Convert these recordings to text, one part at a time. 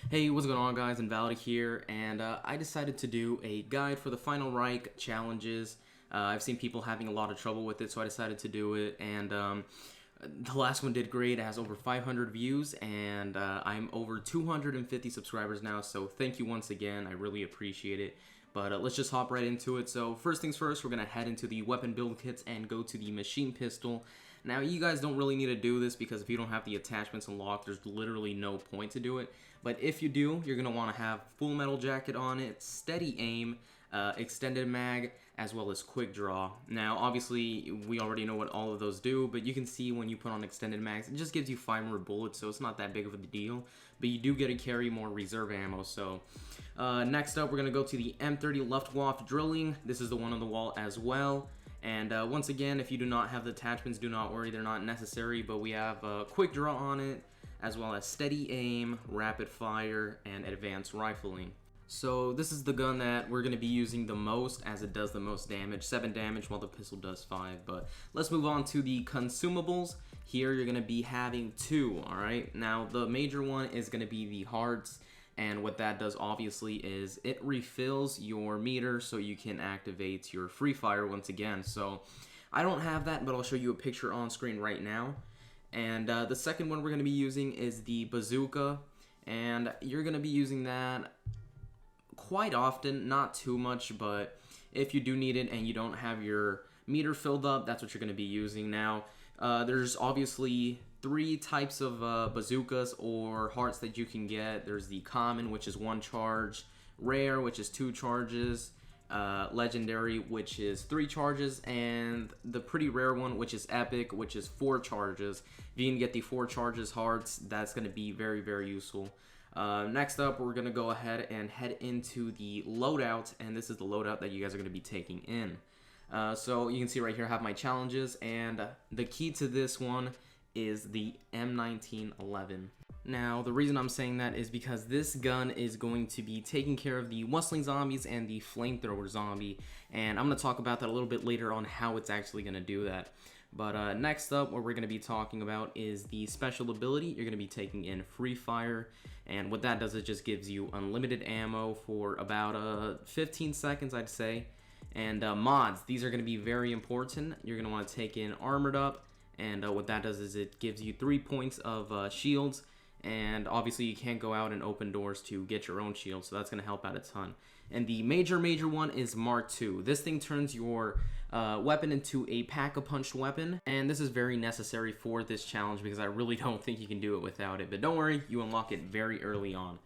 Hey, what's going on guys, Invalid here, and I decided to do a guide for the final Reich challenges. I've seen people having a lot of trouble with it, so I decided to do it, and the last one did great. It has over 500 views, and I'm over 250 subscribers now, so thank you once again. I really appreciate it. But let's just hop right into it. So first things first, we're going to head into the weapon build kits and go to the machine pistol. Now you guys don't really need to do this because if you don't have the attachments unlocked, there's literally no point to do it. But if you do, you're going to want to have full metal jacket on it, steady aim, extended mag, as well as quick draw. Now obviously we already know what all of those do, but you can see when you put on extended mags, it just gives you 5 more bullets, so it's not that big of a deal. But you do get to carry more reserve ammo. So next up, we're going to go to the M30 Luftwaffe drilling. This is the one on the wall as well. And once again, if you do not have the attachments, do not worry, they're not necessary, but we have quick draw on it, as well as steady aim, rapid fire, and advanced rifling. So this is the gun that we're going to be using the most, as it does the most damage, 7 damage, while the pistol does 5. But let's move on to the consumables. Here you're going to be having 2, alright? Now the major one is going to be the hearts. And what that does obviously is it refills your meter so you can activate your free fire once again. So I don't have that, but I'll show you a picture on screen right now. And the second one we're going to be using is the bazooka. And you're going to be using that quite often, not too much, but if you do need it and you don't have your meter filled up, that's what you're going to be using. Now there's obviously 3 types of bazookas or hearts that you can get. There's the common, which is 1 charge, rare, which is 2 charges, legendary, which is 3 charges, and the pretty rare one, which is epic, which is 4 charges. If you can get the 4 charges hearts, that's going to be very, very useful. Next up, we're going to go ahead and head into the loadout, and this is the loadout that you guys are going to be taking in. So you can see right here I have my challenges, and the key to this one is the M1911. Now the reason I'm saying that is because this gun is going to be taking care of the Wustling zombies and the flamethrower zombie, and I'm going to talk about that a little bit later on how it's actually going to do that. But next up, what we're going to be talking about is the special ability. You're going to be taking in free fire, and what that does is just gives you unlimited ammo for about 15 seconds, I'd say. And mods, these are going to be very important. You're going to want to take in armored up, and what that does is it gives you 3 points of shields, and obviously you can't go out and open doors to get your own shield, so that's going to help out a ton. And the major one is Mark II. This thing turns your weapon into a pack-a-punch weapon, and this is very necessary for this challenge because I really don't think you can do it without it. But don't worry, you unlock it very early on.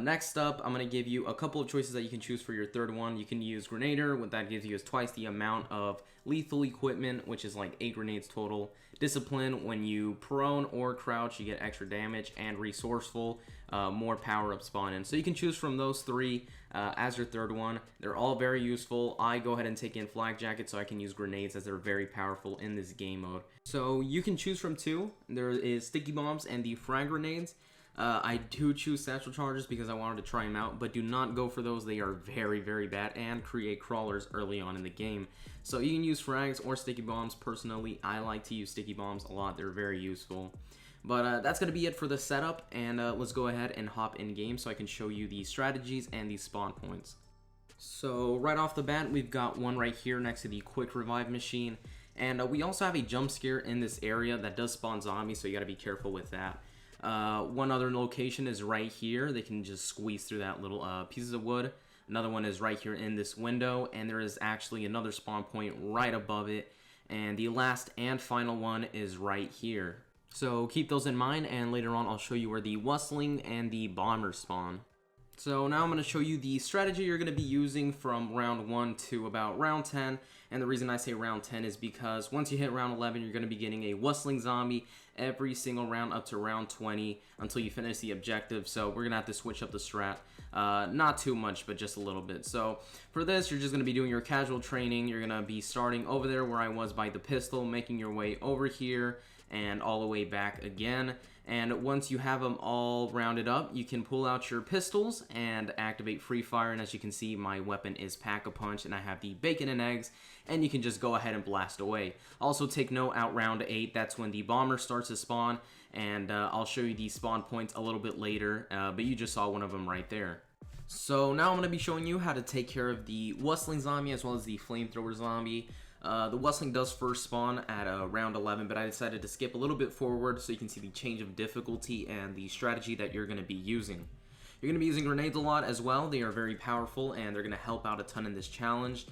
Next up, I'm going to give you a couple of choices that you can choose for your third one. You can use Grenader. What that gives you is twice the amount of lethal equipment, which is like 8 grenades total. Discipline, when you prone or crouch, you get extra damage. And Resourceful, more power-up spawn-in. So you can choose from those 3 as your third one. They're all very useful. I go ahead and take in Flak Jacket so I can use grenades as they're very powerful in this game mode. So you can choose from 2. There is Sticky Bombs and the Frag Grenades. I do choose Satchel Charges because I wanted to try them out, but do not go for those. They are very, very bad and create crawlers early on in the game. So you can use frags or sticky bombs. Personally, I like to use sticky bombs a lot. They're very useful. But that's going to be it for the setup, and let's go ahead and hop in game so I can show you the strategies and the spawn points. So right off the bat, we've got one right here next to the quick revive machine, and we also have a jump scare in this area that does spawn zombies, so you got to be careful with that. One other location is right here. They can just squeeze through that little pieces of wood. Another one is right here in this window, and there is actually another spawn point right above it. And the last and final one is right here. So keep those in mind, and later on I'll show you where the Wustling and the Bomber spawn. So now I'm going to show you the strategy you're going to be using from round 1 to about round 10. And the reason I say round 10 is because once you hit round 11, you're going to be getting a Wustling zombie every single round up to round 20 until you finish the objective. So we're going to have to switch up the strat. Not too much, but just a little bit. So for this, you're just going to be doing your casual training. You're going to be starting over there where I was by the pistol, making your way over here and all the way back again. And once you have them all rounded up, you can pull out your pistols and activate free fire. And as you can see, my weapon is Pack-a-Punch, and I have the bacon and eggs, and you can just go ahead and blast away. Also take note, out round 8, that's when the bomber starts to spawn, and I'll show you these spawn points a little bit later, but you just saw one of them right there. So now I'm going to be showing you how to take care of the Wustling Zombie as well as the Flamethrower Zombie. The Wustling does first spawn at round 11, but I decided to skip a little bit forward so you can see the change of difficulty and the strategy that you're going to be using. You're going to be using grenades a lot as well. They are very powerful and they're going to help out a ton in this challenge.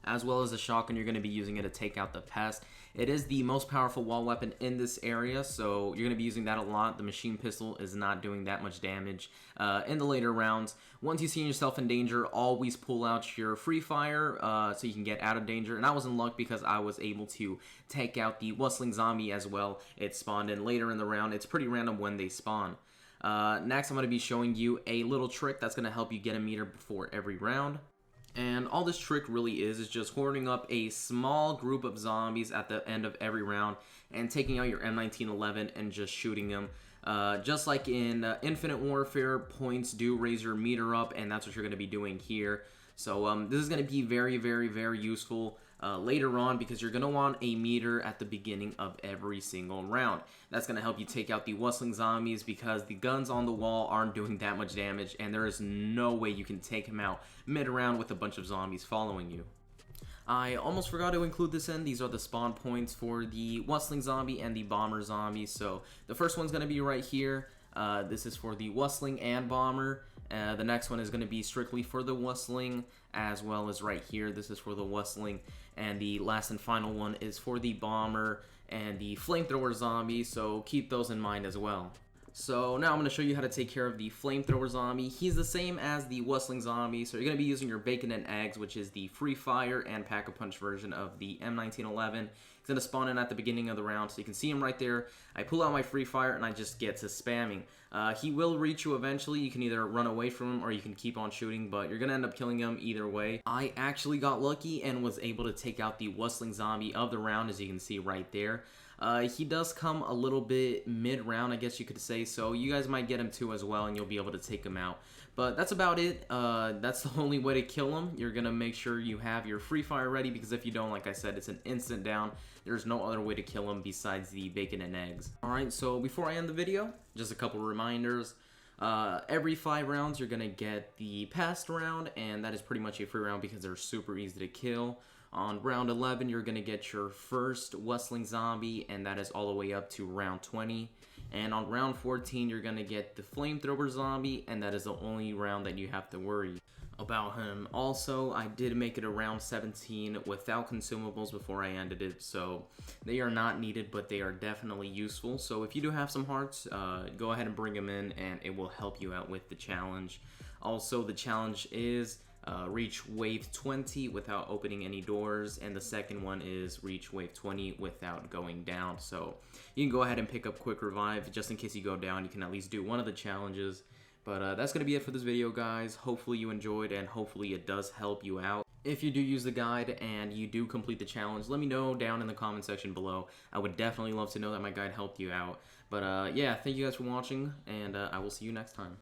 As well as a shotgun, you're going to be using it to take out the pest. It is the most powerful wall weapon in this area, so you're going to be using that a lot. The machine pistol is not doing that much damage in the later rounds. Once you see yourself in danger, always pull out your free fire so you can get out of danger. And I was in luck because I was able to take out the Wustling Zombie as well. It spawned in later in the round. It's pretty random when they spawn. Next, I'm going to be showing you a little trick that's going to help you get a meter before every round. And all this trick really is just horning up a small group of zombies at the end of every round and taking out your M1911 and just shooting them. Just like in Infinite Warfare, points do raise your meter up, and that's what you're going to be doing here. So this is going to be very, very, very useful later on because you're going to want a meter at the beginning of every single round. That's going to help you take out the Wustling Zombies because the guns on the wall aren't doing that much damage, and there is no way you can take them out mid-round with a bunch of zombies following you. I almost forgot to include this in. These are the spawn points for the Wustling Zombie and the Bomber Zombie. So the first one's going to be right here. This is for the Wustling and Bomber. The next one is going to be strictly for the Wustling, as well as right here. This is for the Wustling. And the last and final one is for the Bomber and the Flamethrower Zombie, so keep those in mind as well. So now I'm going to show you how to take care of the Flamethrower Zombie. He's the same as the Wustling Zombie, so you're going to be using your bacon and eggs, which is the free fire and Pack-a-Punch version of the M1911. He's going to spawn in at the beginning of the round, so you can see him right there. I pull out my free fire and I just get to spamming. He will reach you eventually. You can either run away from him or you can keep on shooting, but you're going to end up killing him either way. I actually got lucky and was able to take out the Wustling Zombie of the round, as you can see right there. He does come a little bit mid-round, I guess you could say, so you guys might get him too as well, and you'll be able to take him out. But that's about it. That's the only way to kill him. You're going to make sure you have your free fire ready, because if you don't, like I said, it's an instant down. There's no other way to kill him besides the bacon and eggs. Alright, so before I end the video, just a couple reminders. Every 5 rounds, you're going to get the past round, and that is pretty much a free round because they're super easy to kill. On round 11, you're going to get your first Wustling Zombie, and that is all the way up to round 20. And on round 14, you're going to get the Flamethrower Zombie, and that is the only round that you have to worry about him. Also, I did make it around 17 without consumables before I ended it, so they are not needed, but they are definitely useful. So if you do have some hearts, go ahead and bring them in, and it will help you out with the challenge. Also, the challenge is reach wave 20 without opening any doors, and the second one is reach wave 20 without going down. So you can go ahead and pick up quick revive just in case you go down. You can at least do one of the challenges. But that's going to be it for this video, guys. Hopefully you enjoyed, and hopefully it does help you out. If you do use the guide and you do complete the challenge, let me know down in the comment section below. I would definitely love to know that my guide helped you out. But yeah, thank you guys for watching, and I will see you next time.